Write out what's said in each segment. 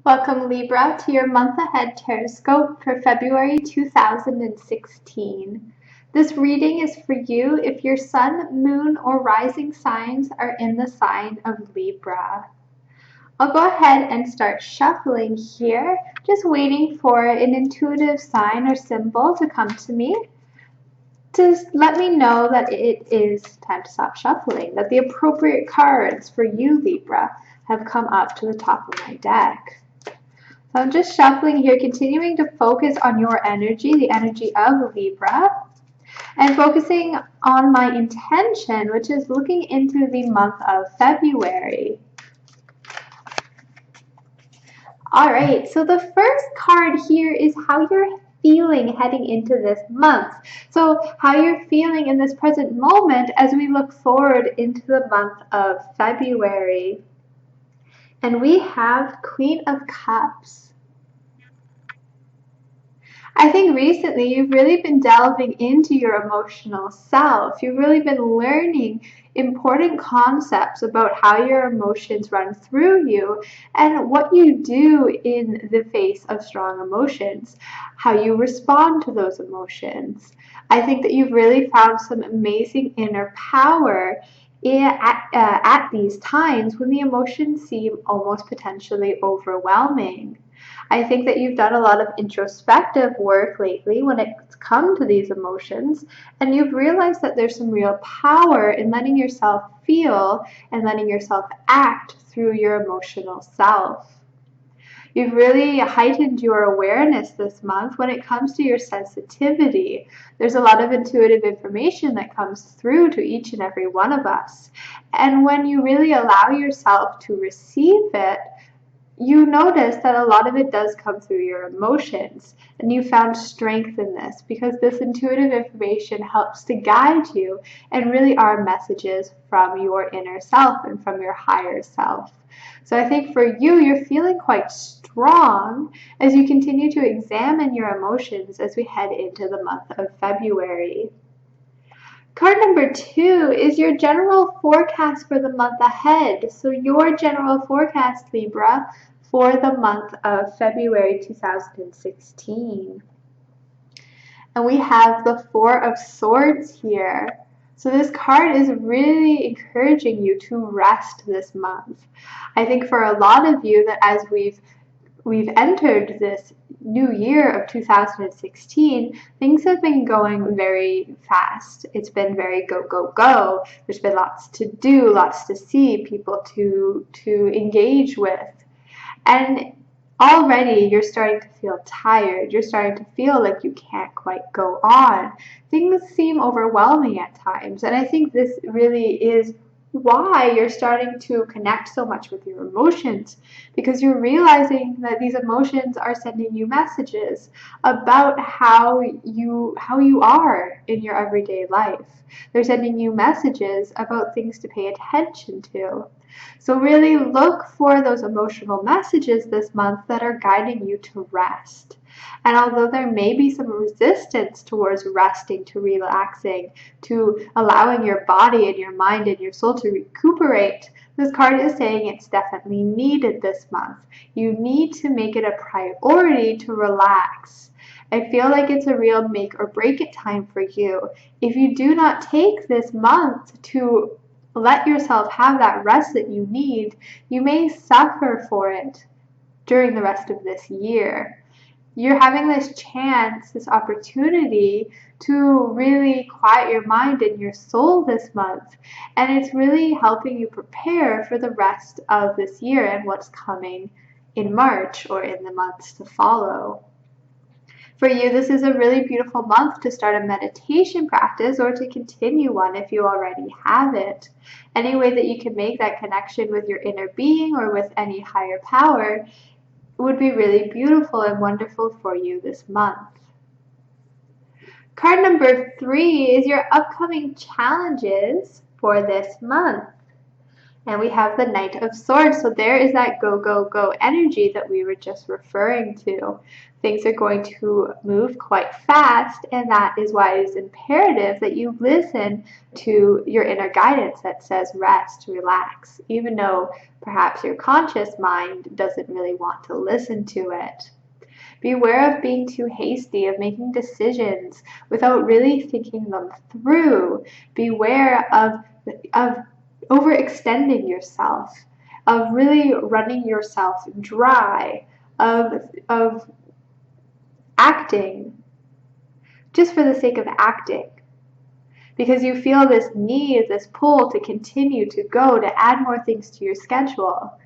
Welcome Libra to your month ahead Tarotscope for February 2016. This reading is for you if your sun, moon, or rising signs are in the sign of Libra. I'll go ahead and start shuffling here, just waiting for an intuitive sign or symbol to come to me to let me know that it is time to stop shuffling, that the appropriate cards for you, Libra, have come up to the top of my deck. So I'm just shuffling here, continuing to focus on your energy, the energy of Libra, and focusing on my intention, which is looking into the month of February. All right, so the first card here is how you're feeling heading into this month. So how you're feeling in this present moment as we look forward into the month of February. And we have Queen of Cups. I think recently you've really been delving into your emotional self. You've really been learning important concepts about how your emotions run through you and what you do in the face of strong emotions, how you respond to those emotions. I think that you've really found some amazing inner power at these times when the emotions seem almost potentially overwhelming. I think that you've done a lot of introspective work lately when it's come to these emotions, and you've realized that there's some real power in letting yourself feel and letting yourself act through your emotional self. You've really heightened your awareness this month when it comes to your sensitivity. There's a lot of intuitive information that comes through to each and every one of us. And when you really allow yourself to receive it, you notice that a lot of it does come through your emotions, and you found strength in this because this intuitive information helps to guide you and really are messages from your inner self and from your higher self. So I think for you, you're feeling quite strong as you continue to examine your emotions as we head into the month of February. Card number 2 is your general forecast for the month ahead. So your general forecast, Libra, for the month of February 2016. And we have the Four of Swords here. So this card is really encouraging you to rest this month. I think for a lot of you that as we've entered this new year of 2016, things have been going very fast. It's been very go, go, go. There's been lots to do, lots to see, people to engage with. And already you're starting to feel tired. You're starting to feel like you can't quite go on. Things seem overwhelming at times. And I think this really is why you're starting to connect so much with your emotions, because you're realizing that these emotions are sending you messages about how you are in your everyday life. They're sending you messages about things to pay attention to. So really look for those emotional messages this month that are guiding you to rest. And although there may be some resistance towards resting, to relaxing, to allowing your body and your mind and your soul to recuperate, this card is saying it's definitely needed this month. You need to make it a priority to relax. I feel like it's a real make or break it time for you. If you do not take this month to let yourself have that rest that you need, you may suffer for it during the rest of this year. You're having this chance, this opportunity to really quiet your mind and your soul this month. And it's really helping you prepare for the rest of this year and what's coming in March or in the months to follow. For you, this is a really beautiful month to start a meditation practice or to continue one if you already have it. Any way that you can make that connection with your inner being or with any higher power would be really beautiful and wonderful for you this month. Card number 3 is your upcoming challenges for this month. And we have the Knight of Swords. So there is that go, go, go energy that we were just referring to. Things are going to move quite fast, and that is why it is imperative that you listen to your inner guidance that says rest, relax, even though perhaps your conscious mind doesn't really want to listen to it. Beware of being too hasty, of making decisions without really thinking them through. Beware of overextending yourself, of really running yourself dry, of acting just for the sake of acting, because you feel this need, this pull to continue to go, to add more things to your schedule.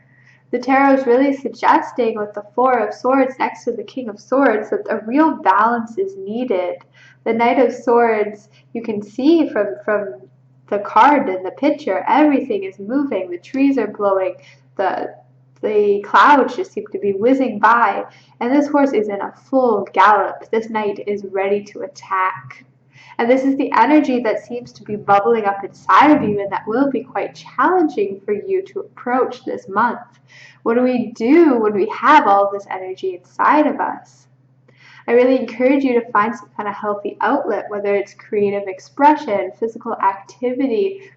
The tarot is really suggesting with the Four of Swords next to the King of Swords that a real balance is needed. The Knight of Swords, you can see from the card in the picture, everything is moving. The trees are blowing. The clouds just seem to be whizzing by. And this horse is in a full gallop. This knight is ready to attack. And this is the energy that seems to be bubbling up inside of you, and that will be quite challenging for you to approach this month. What do we do when we have all of this energy inside of us? I really encourage you to find some kind of healthy outlet, whether it's creative expression, physical activity,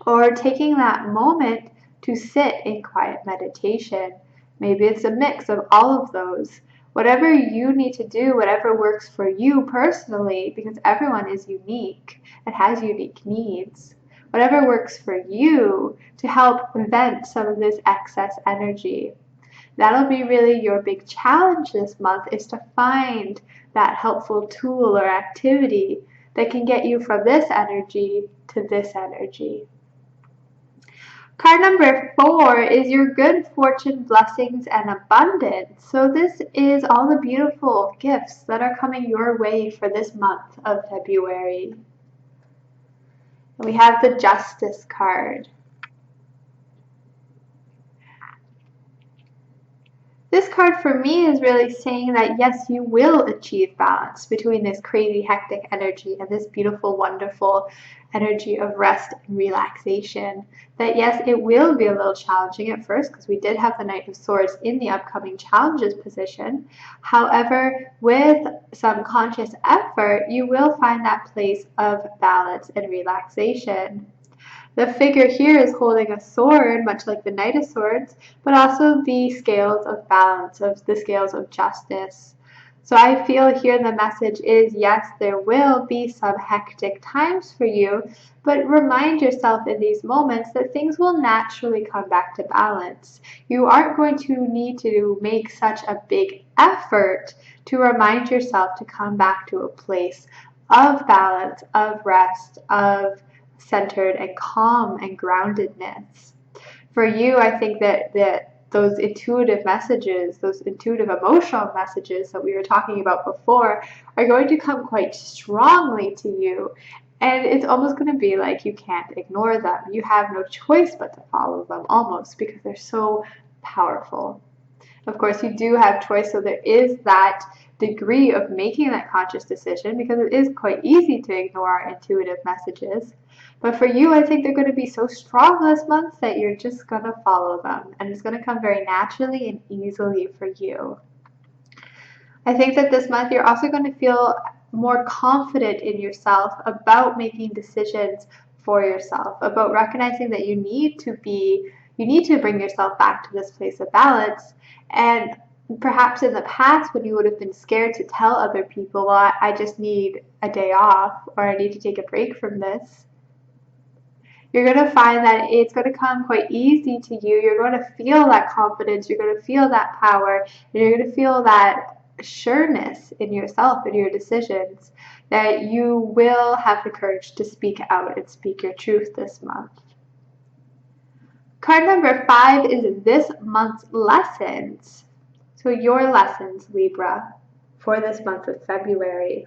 or taking that moment to sit in quiet meditation. Maybe it's a mix of all of those. Whatever you need to do, whatever works for you personally, because everyone is unique and has unique needs. Whatever works for you to help vent some of this excess energy. That'll be really your big challenge this month, is to find that helpful tool or activity that can get you from this energy to this energy. Card number 4 is your good fortune, blessings, and abundance. So this is all the beautiful gifts that are coming your way for this month of February. And we have the Justice card. This card for me is really saying that yes, you will achieve balance between this crazy, hectic energy and this beautiful, wonderful energy of rest and relaxation. That yes, it will be a little challenging at first because we did have the Knight of Swords in the upcoming challenges position. However, with some conscious effort, you will find that place of balance and relaxation. The figure here is holding a sword, much like the Knight of Swords, but also the scales of balance, of the scales of justice. So I feel here the message is, yes, there will be some hectic times for you, but remind yourself in these moments that things will naturally come back to balance. You aren't going to need to make such a big effort to remind yourself to come back to a place of balance, of rest, of centered and calm and groundedness. For you, I think that those intuitive messages, those intuitive emotional messages that we were talking about before are going to come quite strongly to you. And it's almost going to be like you can't ignore them. You have no choice but to follow them almost, because they're so powerful. Of course, you do have choice, so there is that degree of making that conscious decision, because it is quite easy to ignore our intuitive messages. But for you, I think they're going to be so strong this month that you're just going to follow them, and it's going to come very naturally and easily for you. I think that this month you're also going to feel more confident in yourself about making decisions for yourself, about recognizing that you need to bring yourself back to this place of balance. And perhaps in the past, when you would have been scared to tell other people, well, I just need a day off, or I need to take a break from this, you're going to find that it's going to come quite easy to you. You're going to feel that confidence, you're going to feel that power, and you're going to feel that sureness in yourself and your decisions, that you will have the courage to speak out and speak your truth this month. Card number 5 is this month's lessons. So your lessons, Libra, for this month of February.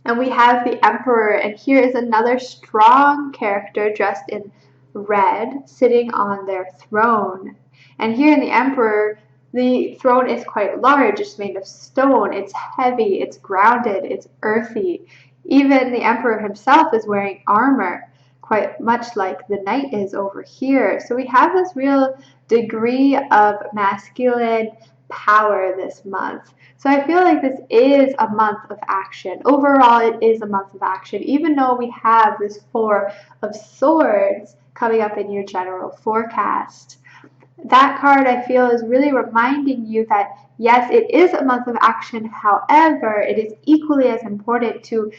And we have the Emperor, and here is another strong character dressed in red, sitting on their throne. And here in the Emperor, the throne is quite large. It's made of stone, it's heavy, it's grounded, it's earthy. Even the Emperor himself is wearing armor, quite much like the Knight is over here. So we have this real degree of masculine power this month. So I feel like this is a month of action. Overall, it is a month of action, even though we have this Four of Swords coming up in your general forecast. That card, I feel, is really reminding you that yes, it is a month of action. However, it is equally as important to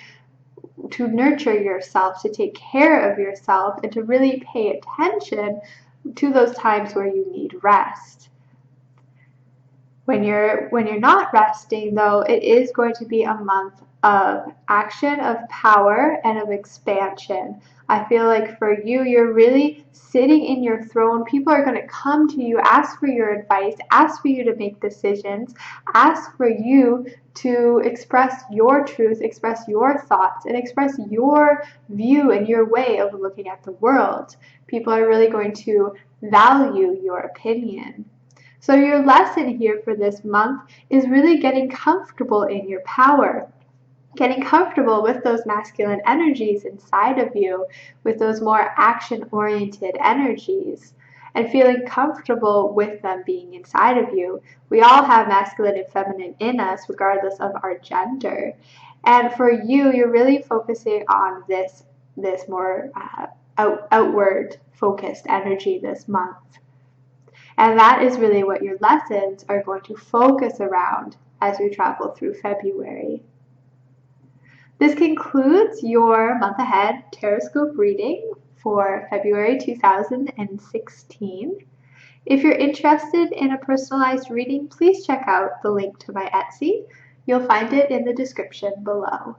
nurture yourself, to take care of yourself, and to really pay attention to those times where you need rest. When you're not resting, though, it is going to be a month of action, of power, and of expansion. I feel like for you, you're really sitting in your throne. People are going to come to you, ask for your advice, ask for you to make decisions, ask for you to express your truth, express your thoughts, and express your view and your way of looking at the world. People are really going to value your opinion. So your lesson here for this month is really getting comfortable in your power, getting comfortable with those masculine energies inside of you, with those more action-oriented energies, and feeling comfortable with them being inside of you. We all have masculine and feminine in us, regardless of our gender. And for you, you're really focusing on this more outward focused energy this month. And that is really what your lessons are going to focus around as we travel through February. This concludes your month ahead Tarotscope reading for February 2016. If you're interested in a personalized reading, please check out the link to my Etsy. You'll find it in the description below.